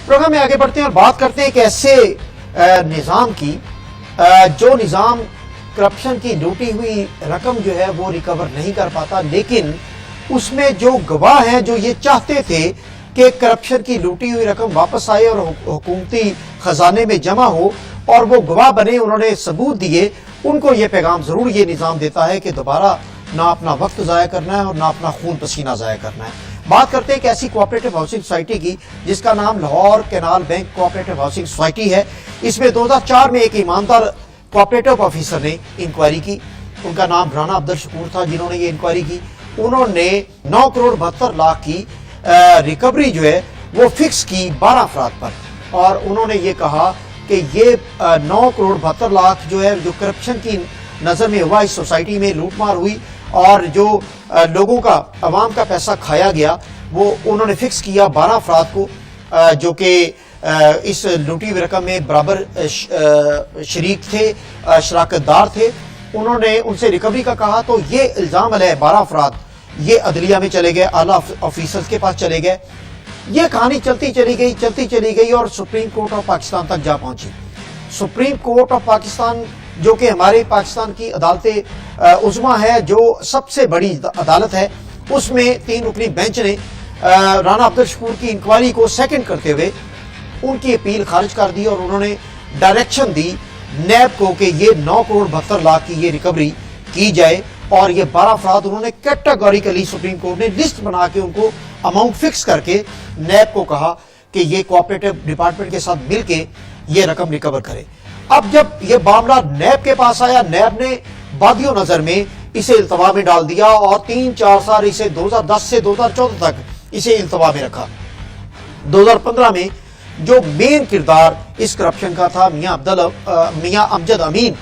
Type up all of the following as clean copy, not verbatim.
Programme में आगे बढ़ते हैं और बात करते हैं एक ऐसे निज़ाम की जो निज़ाम करप्शन की लूटी हुई रकम जो है वो रिकवर नहीं कर पाता, लेकिन उसमें जो गवाह हैं जो ये चाहते थे कि करप्शन की लूटी हुई रकम वापस आए और हुकूमती खजाने में जमा हो और वो गवाह बने, उन्होंने सबूत दिए, उनको ये पैगाम जरूर ये निज़ाम देता है कि दोबारा ना अपना वक्त ज़ाया करना है और ना अपना खून पसीना ज़ाया करना है। बात करते हैं एक ऐसी कोऑपरेटिव हाउसिंग सोसाइटी की जिसका नाम Lahore canal bank cooperative housing society है। इसमें 2004 में एक ईमानदार कोऑपरेटिव ऑफिसर ने इंक्वायरी की, उनका नाम राना अब्दुल शकूर था जिन्होंने ये इंक्वायरी की। उन्होंने 9 करोड़ 72 लाख की रिकवरी जो है वो फिक्स की 12 अफराद पर और उन्होंने ये कहा कि ये 9 करोड़ 72 लाख जो है जो करप्शन की नज़र में हुआ, इस सोसाइटी में लूटमार हुई और जो लोगों का अवाम का पैसा खाया गया वो उन्होंने फिक्स किया 12 अफराद को जो कि इस लूटी हुई रकम में बराबर शरीक थे, शराकतदार थे। उन्होंने उनसे रिकवरी का कहा तो ये इल्ज़ाम है 12 अफराद ये अदलिया में चले गए, आला ऑफिसर्स के पास चले गए। ये कहानी चलती चली गई और सुप्रीम कोर्ट ऑफ पाकिस्तान तक जा पहुंची। सुप्रीम कोर्ट ऑफ पाकिस्तान जो कि हमारे पाकिस्तान की अदालत उज़्मा है, जो सबसे बड़ी अदालत है, उसमें 3 रुकनी बेंच ने राना अब्दुल शकूर की इंक्वायरी को सेकंड करते हुए उनकी अपील खारिज कर दी और उन्होंने डायरेक्शन दी नैब को कि ये 9 करोड़ 72 लाख की ये रिकवरी की जाए और ये 12 अफराद उन्होंने कैटेगोरिकली सुप्रीम कोर्ट ने लिस्ट बना के उनको अमाउंट फिक्स करके नैब को कहा कि ये कोऑपरेटिव डिपार्टमेंट के साथ मिलके ये रकम रिकवर करे। अब जब ये मामला नैब के पास आया, नैब ने बादियों नजर में इसे इल्तवा में डाल दिया और 3-4 साल इसे 2010 से 2014 तक इसे इल्तवा में रखा। 2015 में जो मेन किरदार इस करप्शन का था मियां अमजद अमीन,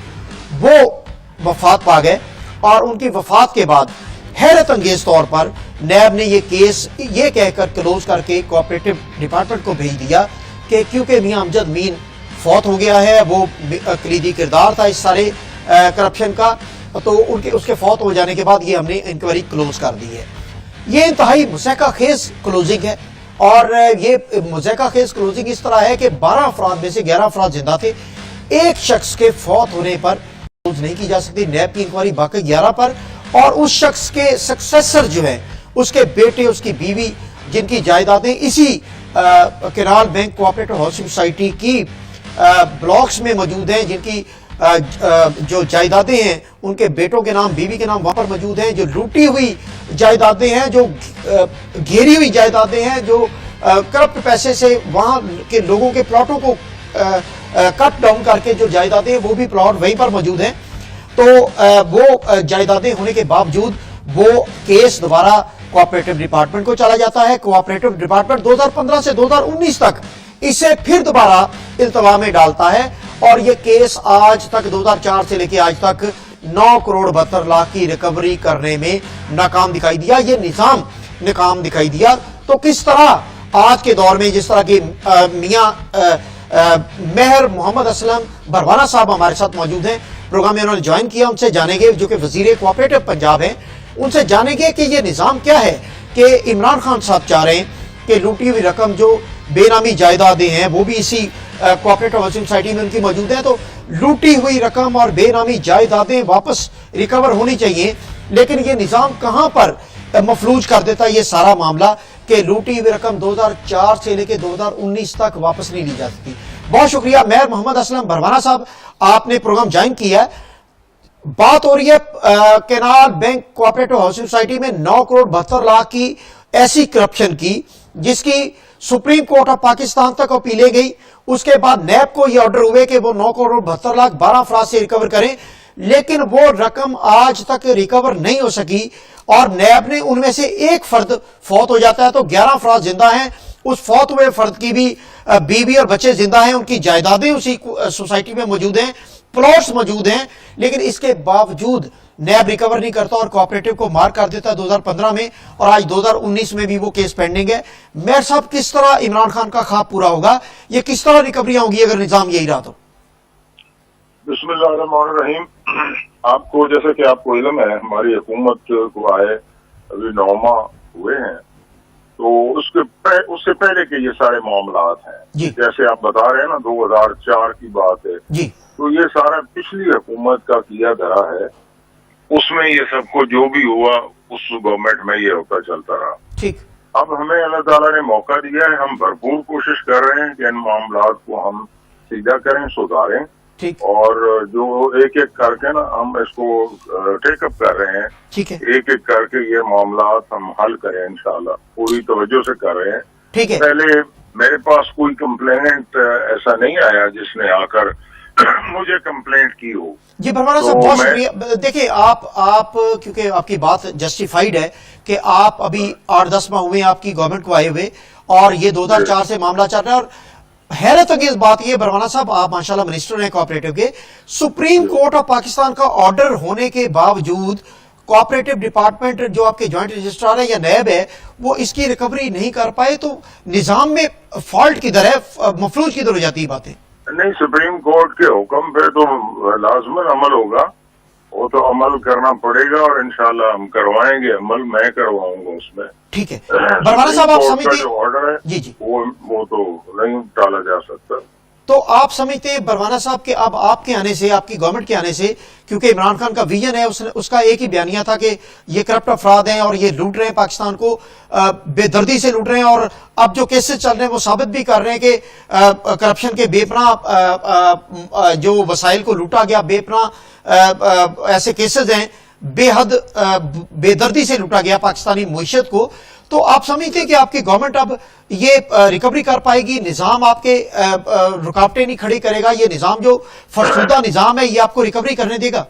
वो वफात पा गए और उनकी वफात के बाद हैरत अंगेज तौर पर नैब ने ये केस ये कहकर क्लोज करके कोऑपरेटिव डिपार्टमेंट को भेज दिया कि क्योंकि मियां अमजद अमीन फौत हो गया है, वो कलीदी किरदार था इस सारे करप्शन का, तो उसके फौत हो जाने के बाद ये हमने इंक्वायरी क्लोज कर दी है। ये इंतहाई मुज़हका खेज क्लोजिंग है और ये मुज़हका खेज क्लोजिंग इस तरह है कि 12 अफराद में से 11 अफराद जिंदा थे। एक शख्स के फौत होने पर क्लोज नहीं की जा सकती नैब की इंक्वायरी, बाकी 11 पर, और उस शख्स के सक्सेसर जो है उसके बेटे, उसकी बीवी, जिनकी जायदादें इसी canal bank cooperative housing society की ब्लॉक्स में मौजूद हैं, जिनकी जो जायदादें हैं उनके बेटों के नाम, बीवी के नाम वहां पर मौजूद हैं, जो लूटी हुई जायदादें हैं, जो घेरी हुई जायदादें हैं, जो करप्ट पैसे से वहां के लोगों के प्लॉटों को कट डाउन करके जो जायदादें हैं वो भी प्लॉट वहीं पर मौजूद हैं। तो वो जायदादें होने के बावजूद वो केस दोबारा कोऑपरेटिव डिपार्टमेंट को चला जाता है। कोऑपरेटिव डिपार्टमेंट 2015 से 2019 तक इसे फिर दोबारा इल्तवा में डालता है और ये केस आज तक 2004 से लेकर आज तक 9 करोड़ 72 लाख की रिकवरी करने में नाकाम दिखाई दिया। ये निजाम नाकाम दिखाई दिया। तो किस तरह आज के दौर में जिस तरह की मियां मेहर मोहम्मद असलम बरवाना साहब हमारे साथ मौजूद हैं, प्रोग्राम में उन्होंने ज्वाइन किया, उनसे जानेंगे, जो कि वजीर कोऑपरेटिव पंजाब हैं, उनसे जानेंगे कि ये निजाम क्या है कि इमरान खान साहब चाह रहे हैं कि लूटी हुई रकम जो बेनामी जायदादें हैं वो भी इसी कोऑपरेटिव हाउसिंग सोसाइटी में उनकी मौजूद है, तो लूटी हुई रकम और बेनामी जायदादें वापस रिकवर होनी चाहिए। लेकिन ये निजाम कहां पर मफलूज कर देता है ये सारा मामला कि लूटी हुई रकम 2004 से लेकर 2019 तक वापस नहीं ली जा सकती। बहुत शुक्रिया मेहर मोहम्मद असलम बरवाना साहब, आपने प्रोग्राम ज्वाइन किया है। बात हो रही है canal bank cooperative housing society में 9 करोड़ 72 लाख की ऐसी करप्शन की जिसकी सुप्रीम कोर्ट ऑफ पाकिस्तान तक अपीलें गई। उसके बाद नैब को यह ऑर्डर हुए कि वो 9 करोड़ 72 लाख 12 अफराद से रिकवर करें, लेकिन वो रकम आज तक रिकवर नहीं हो सकी और नैब ने उनमें से एक फर्द फौत हो जाता है तो 11 अफराद जिंदा हैं। उस फौत हुए फर्द की भी बीवी और बच्चे जिंदा हैं, उनकी जायदादें उसी सोसाइटी में मौजूद हैं, प्लॉट्स मौजूद हैं, लेकिन इसके बावजूद नैब रिकवर नहीं करता और कोऑपरेटिव को मार कर देता है 2015 में और आज 2019 में भी वो केस पेंडिंग है। मेयर साहब, किस तरह इमरान खान का ख्वाब पूरा होगा, ये किस तरह रिकवरियां होंगी अगर निजाम यही रहा तो? बिस्मिल्लाहिर्रहमानिर्रहीम। आपको जैसे कि आपको इल्म है, हमारी हुकूमत को आए अभी 9 माह हुए हैं, तो उसके उससे पहले के ये सारे मामलात जी। हैं, जैसे आप बता रहे हैं ना 2004 की बात है, जी तो ये सारा पिछली हुकूमत का किया धरा है, उसमें ये सबको जो भी हुआ उस गवर्नमेंट में ये होता चलता रहा। ठीक। अब हमें अल्लाह ताला ने मौका दिया है, हम भरपूर कोशिश कर रहे हैं कि इन मामलात को हम सीधा करें, सुधारें, ठीक। और जो एक एक करके ना हम इसको टेकअप कर रहे हैं, ठीक है। एक एक करके ये मामलात हम हल करें इंशाल्लाह, पूरी तवज्जो से कर रहे हैं। ठीक है। पहले मेरे पास कोई कंप्लेंट ऐसा नहीं आया जिसने आकर मुझे कंप्लेंट की हो। जी भरवाना साहब, तो बहुत मैं- शुक्रिया। देखिए आप क्योंकि आपकी बात जस्टिफाइड है कि आप अभी 8-10 माह हुए आपकी गवर्नमेंट को आए हुए, और ये 2004 से मामला चल रहा है। और हैरत अंगेज बात ये भरवाना साहब, आप माशाल्लाह मिनिस्टर हैं कोऑपरेटिव के, सुप्रीम कोर्ट ऑफ पाकिस्तान का ऑर्डर होने के बावजूद कोऑपरेटिव डिपार्टमेंट जो आपके ज्वाइंट रजिस्ट्रार है या नैब है, वो इसकी रिकवरी नहीं कर पाए। तो निजाम में फॉल्ट किधर है, मफलूज किधर हो जाती है बातें? नहीं, सुप्रीम कोर्ट के हुक्म पे तो लाजमन अमल होगा, वो तो अमल करना पड़ेगा, और इंशाल्लाह हम करवाएंगे अमल, मैं करवाऊंगा उसमें। ठीक है भरवाना साहब, आप सुप्रीम कोर्ट का समझते जो ऑर्डर है जी जी, वो तो नहीं टाला जा सकता। तो आप समझते हैं भरवाना साहब कि अब आपके आने से, आपकी गवर्नमेंट के आने से, क्योंकि इमरान खान का विजन है, उसका एक ही बयानिया था कि ये करप्ट अफराद हैं और ये लूट रहे हैं पाकिस्तान को, बेदर्दी से लूट रहे हैं, और अब जो केसेस चल रहे हैं वो साबित भी कर रहे हैं कि करप्शन के बेपनाह जो वसाइल को लूटा गया, बेपनाह ऐसे केसेस हैं, बेहद बेदर्दी से लूटा गया पाकिस्तानी मुईशत को। तो आप समझते हैं कि आपकी गवर्नमेंट अब ये रिकवरी कर पाएगी, निजाम आपके रुकावटें नहीं खड़ी करेगा, ये निजाम जो फरसुदा निजाम है ये आपको रिकवरी करने देगा?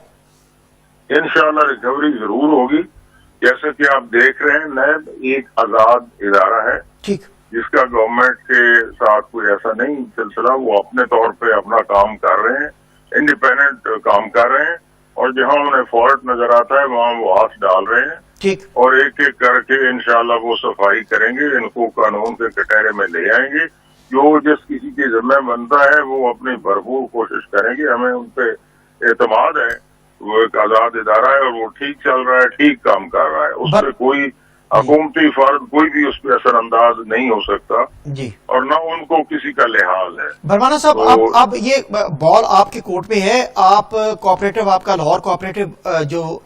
इंशाल्लाह रिकवरी जरूर होगी। जैसे कि आप देख रहे हैं, नैब एक आजाद इदारा है, ठीक। जिसका गवर्नमेंट के साथ कोई ऐसा नहीं सिलसिला, वो अपने तौर पे अपना काम कर रहे हैं, इंडिपेंडेंट काम कर रहे हैं, और जहां उन्हें फॉल्ट नजर आता है वहां वो हाथ डाल रहे हैं, ठीक। और एक एक करके इंशाल्लाह वो सफाई करेंगे, इनको कानून के कटहरे में ले आएंगे। जो जिस किसी की जिम्मे बनता है वो अपनी भरपूर कोशिश करेंगे, हमें उन पे एतमाद है। वो एक आजाद इदारा है और वो ठीक चल रहा है, ठीक काम कर रहा है, उस पर कोई हुकूमती फर्द कोई भी उस पर असरअंदाज नहीं हो सकता, जी। और न उनको किसी का लिहाज है। भरवाना साहब, तो- अब ये बॉल आपके कोर्ट में है। आप कोऑपरेटिव, आपका लाहौर कोऑपरेटिव जो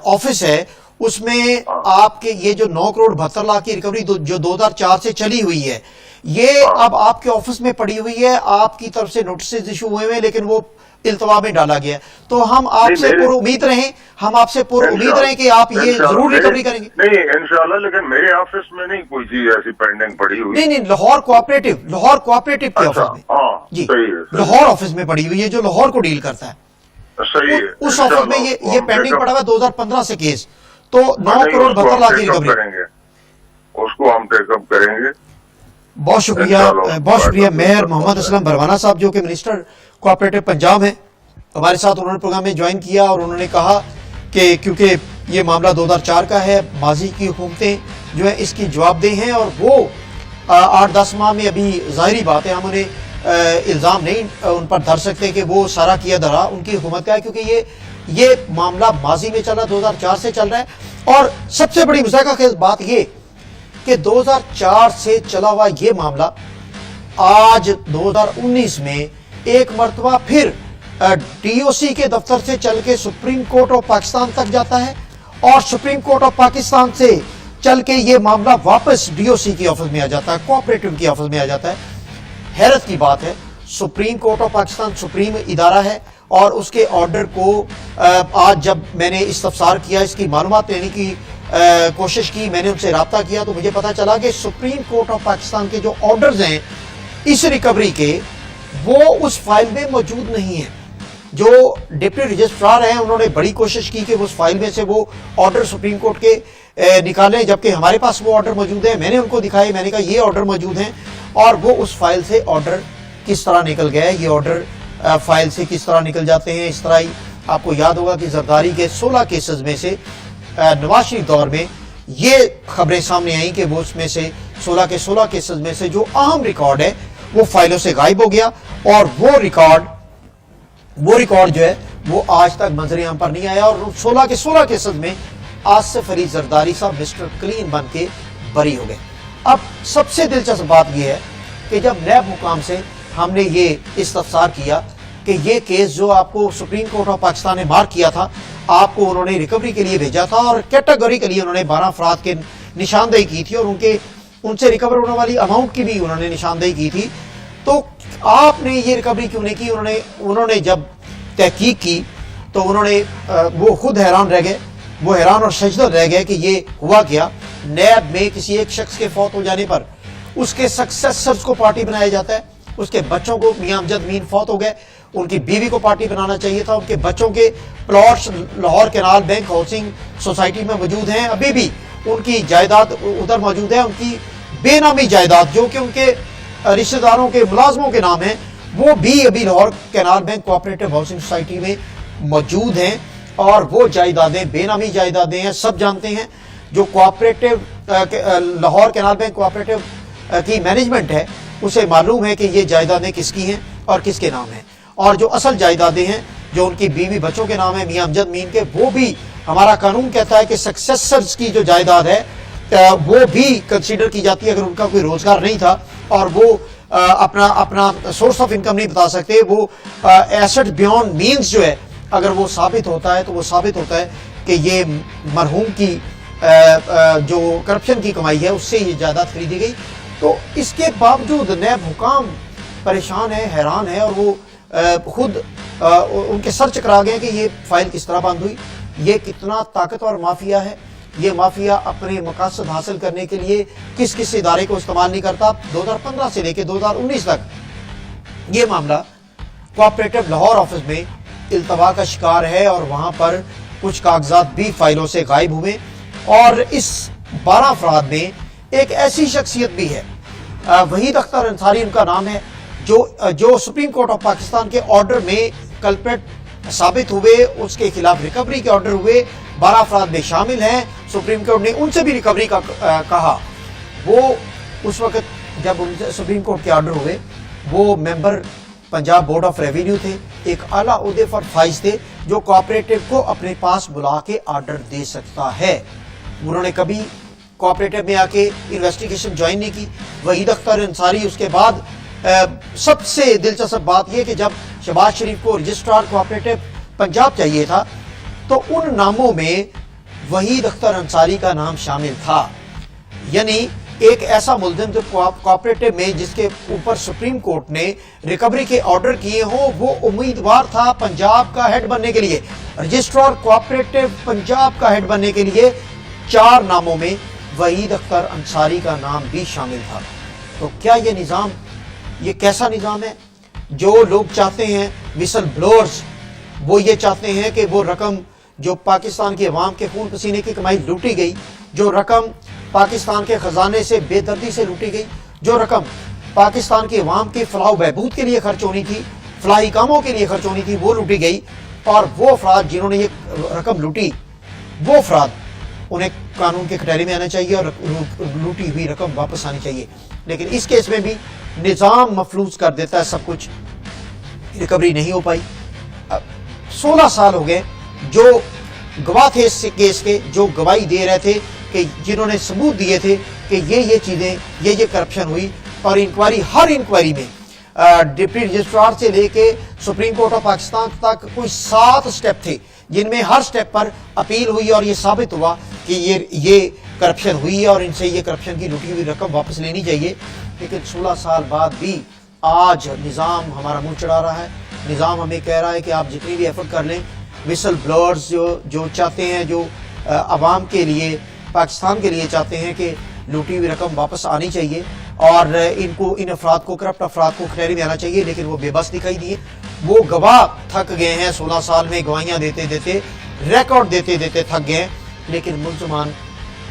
ऑफिस है, उसमें आपके ये जो 9 करोड़ 72 लाख की रिकवरी जो 2004 से चली हुई है, ये अब आपके ऑफिस में पड़ी हुई है, आपकी तरफ से नोटिस इशू हुए हैं, लेकिन वो इल्तवा में डाला गया। तो हम आपसे पूरी उम्मीद रहें, हम आपसे पूरी उम्मीद रहें कि आप ये जरूर रिकवरी करेंगे। नहीं इंशाल्लाह, लेकिन मेरे ऑफिस में नहीं कोई चीज ऐसी पेंडिंग पड़ी हुई। नहीं, लाहौर कोऑपरेटिव के अच्छा, ऑफिस में, हाँ, जी, सही है, सही है। लाहौर ऑफिस में पड़ी हुई है, जो लाहौर को डील करता है। सही है। उस ऑफिस में ये पेंडिंग पड़ा हुआ है 2015 से केस, तो 9 करोड़ 72 लाख की रिकवरी करेंगे, उसको हम टेकअप करेंगे। बहुत शुक्रिया मेयर मोहम्मद असलम भरवाना साहब, जो कि मिनिस्टर कोऑपरेटिव पंजाब हैं, हमारे साथ उन्होंने प्रोग्राम में ज्वाइन किया, और उन्होंने कहा कि क्योंकि ये मामला 2004 का है, माजी की हुकूमतें जो है इसकी जवाबदेह हैं, और वो 8-10 माह में, अभी जाहिरी बात है हम उन्हें इल्ज़ाम नहीं उन पर धर सकते कि वो सारा किया धरा उनकी हुकूमत का है, क्योंकि ये मामला माजी में चल रहा है, 2004 से चल रहा है। और सबसे बड़ी मुज़ाहिरा बात ये कि 2004 से चला हुआ ये मामला आज 2019 में एक मरतबा फिर DOC के दफ्तर से चल के सुप्रीम कोर्ट ऑफ पाकिस्तान तक जाता है, और सुप्रीम कोर्ट ऑफ पाकिस्तान से चल के ये मामला वापस DOC की ऑफिस में आ जाता है, कोऑपरेटिव की ऑफिस में आ जाता है। हैरत की बात है, supreme court of Pakistan supreme इदारा है, और उसके ऑर्डर को आज जब मैंने इस्तफसार किया, इसकी मालूमात लेने की कोशिश की, मैंने उनसे रब्ता किया, तो मुझे पता चला कि सुप्रीम कोर्ट ऑफ पाकिस्तान के जो ऑर्डर्स हैं इस रिकवरी के, वो उस फाइल में मौजूद नहीं है। जो डिप्टी रजिस्ट्रार हैं उन्होंने बड़ी कोशिश की कि उस फाइल में से वो ऑर्डर सुप्रीम कोर्ट के निकालें, जबकि हमारे पास वो ऑर्डर मौजूद है। मैंने उनको दिखाए, मैंने कहा ये ऑर्डर मौजूद हैं, और वो उस फाइल से ऑर्डर किस तरह निकल गया है, ये ऑर्डर फाइल से किस तरह निकल जाते हैं। इस तरह ही आपको याद होगा कि जरदारी के 16 केसेस में से नवाज शरीफ दौर में ये खबरें सामने आई कि वो उसमें से 16 के 16 केसेस में से जो अहम रिकॉर्ड है वो फाइलों से गायब हो गया, और वो रिकॉर्ड जो है वो आज तक मंजर आम पर नहीं आया, और 16 के 16 केसेस में आसिफ अली जरदारी साहब मिस्टर क्लीन बन के बरी हो गए। اب سب سے دلچسپ بات یہ ہے کہ جب نیب حکام سے ہم نے یہ استفسار کیا کہ یہ کیس جو آپ کو سپریم کورٹ آف پاکستان نے مارک کیا تھا، آپ کو انہوں نے ریکوری کے لیے بھیجا تھا اور کیٹیگری کے لیے انہوں نے 12 افراد کے نشاندہی کی تھی اور ان سے ریکور ہونے والی اماؤنٹ کی بھی انہوں نے نشاندہی کی تھی، تو آپ نے یہ ریکوری کیوں نہیں کی؟ انہوں نے جب تحقیق کی تو وہ خود حیران رہ گئے، وہ حیران اور ششدر رہ گئے کہ یہ ہوا کیا۔ نیب میں کسی ایک شخص کے فوت ہو جانے پر اس کے سکسیسرز کو پارٹی بنایا جاتا ہے، اس کے بچوں کو، میاں امجد مین فوت ہو گئے، ان کی بیوی کو پارٹی بنانا چاہیے تھا، ان کے بچوں کے plots Lahore canal bank housing society میں موجود ہیں، ابھی بھی ان کی جائیداد ادھر موجود ہے، ان کی بے نامی جائیداد جو کہ ان کے رشتہ داروں کے ملازموں کے نام ہیں، وہ بھی ابھی Lahore canal bank cooperative housing society میں موجود ہیں، اور وہ جائیدادیں بے نامی جائیدادیں ہیں، سب جانتے ہیں۔ جو cooperative Lahore canal bank cooperative کی مینجمنٹ ہے اسے معلوم ہے کہ یہ جائیدادیں کس کی ہیں اور کس کے نام ہیں، اور جو اصل جائیدادیں ہیں جو ان کی بیوی بچوں کے نام ہیں میاں امجد مین کے، وہ بھی ہمارا قانون کہتا ہے کہ سکسیسرز کی جو جائیداد ہے وہ بھی کنسیڈر کی جاتی ہے اگر ان کا کوئی روزگار نہیں تھا اور وہ اپنا سورس آف انکم نہیں بتا سکتے، وہ ایسٹ بیونڈ مینز جو ہے اگر وہ ثابت ہوتا ہے تو وہ ثابت ہوتا ہے کہ یہ مرحوم کی جو کرپشن کی کمائی ہے اس سے یہ جائیداد خریدی گئی۔ تو اس کے باوجود نیب حکام پریشان ہے، حیران ہے، اور وہ خود ان کے سر چکرا گئے کہ یہ فائل کس طرح بند ہوئی، یہ کتنا طاقتور مافیا ہے، یہ مافیا اپنے مقاصد حاصل کرنے کے لیے کس کس ادارے کو استعمال نہیں کرتا۔ 2015 سے لے کے 2019 تک یہ معاملہ کوآپریٹو لاہور آفس میں التوا کا شکار ہے، اور وہاں پر کچھ کاغذات بھی فائلوں سے غائب ہوئے، اور اس 12 افراد میں ایک ایسی شخصیت بھی ہے، وحید اختر انصاری ان کا نام ہے، جو سپریم کورٹ آف پاکستان کے آرڈر میں کلپریٹ ثابت ہوئے، اس کے خلاف ریکوری کے آرڈر ہوئے، 12 افراد میں شامل ہیں، سپریم کورٹ نے ان سے بھی ریکوری کا کہا۔ وہ اس وقت جب ان سے سپریم کورٹ کے آرڈر ہوئے، وہ ممبر پنجاب بورڈ آف ریونیو تھے، ایک اعلیٰ عہدے پر فائز تھے جو کوآپریٹو کو اپنے پاس بلا کے آرڈر دے سکتا ہے۔ انہوں نے کبھی کوآپریٹو میں آ کے انویسٹیگیشن جوائن نہیں کی۔ وحید اختر انصاری اس کے بعد سب سے دلچسپ بات یہ کہ جب شہباز شریف کو رجسٹرار کوآپریٹو پنجاب چاہیے تھا تو ان ناموں میں وحید اختر انصاری کا نام شامل تھا، یعنی ایک ایسا ملزم جو کوآپریٹو میں جس کے اوپر سپریم کورٹ نے ریکوری کے آرڈر کیے ہوں، وہ امیدوار تھا پنجاب کا ہیڈ بننے کے لیے، رجسٹرار کوآپریٹو پنجاب کا ہیڈ بننے کے لیے 4 ناموں میں وحید اختر انصاری کا نام بھی شامل تھا۔ تو کیا یہ نظام، یہ کیسا نظام ہے؟ جو لوگ چاہتے ہیں وسل بلورز، وہ یہ چاہتے ہیں کہ وہ رقم جو پاکستان کی عوام کے خون پسینے کی کمائی لوٹی گئی، جو رقم پاکستان کے خزانے سے بے دردی سے لوٹی گئی، جو رقم پاکستان کی عوام کی فلاح و بہبود کے لیے خرچ ہونی تھی، فلاحی کاموں کے لیے خرچ ہونی تھی، وہ لوٹی گئی، اور وہ افراد جنہوں نے یہ رقم لوٹی، وہ افراد انہیں قانون کے کٹہرے میں آنا چاہیے اور لوٹی ہوئی رقم واپس آنی چاہیے۔ لیکن اس کیس میں بھی نظام مفلوج کر دیتا ہے، سب کچھ، ریکوری نہیں ہو پائی۔ 16 سال ہو گئے جو گواہ تھے اس کیس کے، جو گواہی دے رہے تھے، کہ جنہوں نے ثبوت دیے تھے کہ یہ چیزیں، یہ کرپشن ہوئی، اور انکوائری، ہر انکوائری میں ڈپٹی رجسٹرار سے لے کے سپریم کورٹ آف پاکستان تک کوئی 7 سٹیپ تھے جن میں ہر سٹیپ پر اپیل ہوئی اور یہ ثابت ہوا کہ یہ کرپشن ہوئی ہے اور ان سے یہ کرپشن کی لوٹی ہوئی رقم واپس لینی چاہیے۔ لیکن 16 سال بعد بھی آج نظام ہمارا منہ چڑھا رہا ہے، نظام ہمیں کہہ رہا ہے کہ آپ جتنی بھی ایفرٹ کر لیں، وسل بلورز جو چاہتے ہیں، جو عوام کے لیے، پاکستان کے لیے چاہتے ہیں کہ لوٹی ہوئی رقم واپس آنی چاہیے اور ان افراد کو، کرپٹ افراد کو کٹہرے میں آنا چاہیے، لیکن وہ بے بس دکھائی دیے۔ وہ گواہ تھک گئے ہیں، 16 سال میں گواہیاں دیتے دیتے، ریکارڈ دیتے دیتے تھک گئے ہیں، لیکن ملزمان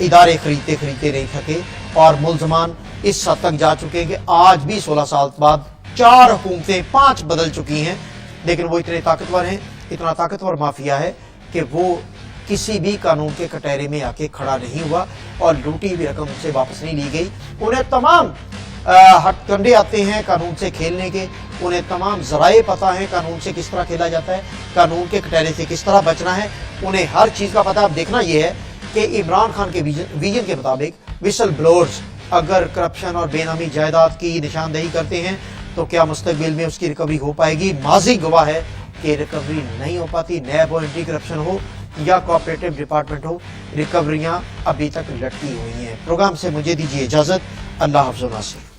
ادارے خریدتے نہیں تھکے، اور ملزمان اس حد تک جا چکے ہیں کہ آج بھی 16 سال بعد 4 حکومتیں، 5 بدل چکی ہیں، لیکن وہ اتنے طاقتور ہیں، اتنا طاقتور مافیا ہے کہ وہ کسی بھی قانون کے کٹہرے میں آ کے کھڑا نہیں ہوا اور لوٹی ہوئی رقم سے واپس نہیں لی گئی۔ انہیں تمام ہتھ کنڈے آتے ہیں قانون سے کھیلنے کے، انہیں تمام ذرائع پتہ ہیں قانون سے کس طرح کھیلا جاتا ہے، قانون کے کٹہرے سے کس طرح بچنا ہے، انہیں ہر چیز کا پتہ۔ اب دیکھنا یہ ہے کہ عمران خان کے ویژن کے مطابق وسل بلورز اگر کرپشن اور بے نامی جائیداد کی نشاندہی کرتے ہیں تو کیا مستقبل میں اس کی ریکوری ہو پائے گی؟ ماضی گواہ ہے کہ ریکوری نہیں ہو پاتی، نیب اور اینٹی کرپشن ہو یا کوآپریٹو ڈپارٹمنٹ ہو، ریکوریاں ابھی تک لٹکی ہوئی ہیں۔ پروگرام سے مجھے دیجیے اجازت، اللہ حافظ و ناصر۔